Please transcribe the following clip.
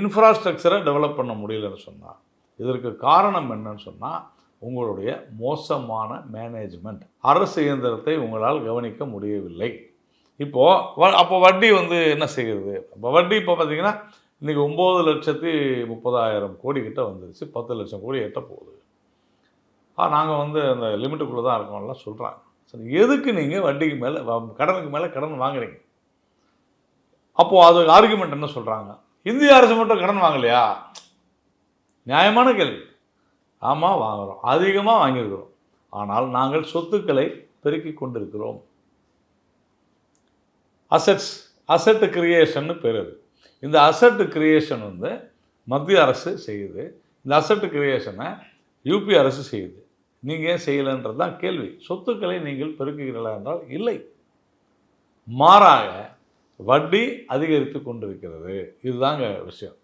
இன்ஃப்ராஸ்ட்ரக்சரை develop பண்ண முடியலன்னு சொன்னால் இதற்கு காரணம் என்னன்னு சொன்னால் உங்களுடைய மோசமான மேனேஜ்மெண்ட். அரசு இயந்திரத்தை உங்களால் கவனிக்க முடியவில்லை. இப்போது அப்போ வட்டி என்ன செய்கிறது? இப்போ வட்டி இப்போ பார்த்தீங்கன்னா இன்றைக்கி 9,30,000 கோடி கிட்ட வந்துருச்சு. 10 லட்சம் கோடி எட்ட போகுது. நாங்கள் அந்த லிமிட்டுக்குள்ளே தான் இருக்கோம்லாம் சொல்கிறாங்க. சரி, எதுக்கு நீங்கள் வட்டிக்கு மேலே கடனுக்கு மேலே கடன் வாங்குறீங்க? அப்போது அது ஆர்குமெண்ட் என்ன சொல்கிறாங்க? இந்திய அரசு மட்டும் கடன் வாங்கலையா? நியாயமான கேள்வி. ஆமாம், வாங்குகிறோம், அதிகமாக வாங்கியிருக்கிறோம். ஆனால் நாங்கள் சொத்துக்களை பெருக்கி கொண்டிருக்கிறோம். அசெட் கிரியேஷன்னு பேர். இந்த அசெட் கிரியேஷன் மத்திய அரசு செய்யுது. இந்த அசெட் கிரியேஷனை யூபி அரசு செய்யுது. நீங்கள் ஏன் செய்யலைன்றது தான் கேள்வி. சொத்துக்களை நீங்கள் பெருக்குகிறீர்களா என்றால் இல்லை. மாறாக வட்டி அதிகரித்து கொண்டிருக்கிறது. இதுதாங்க விஷயம்.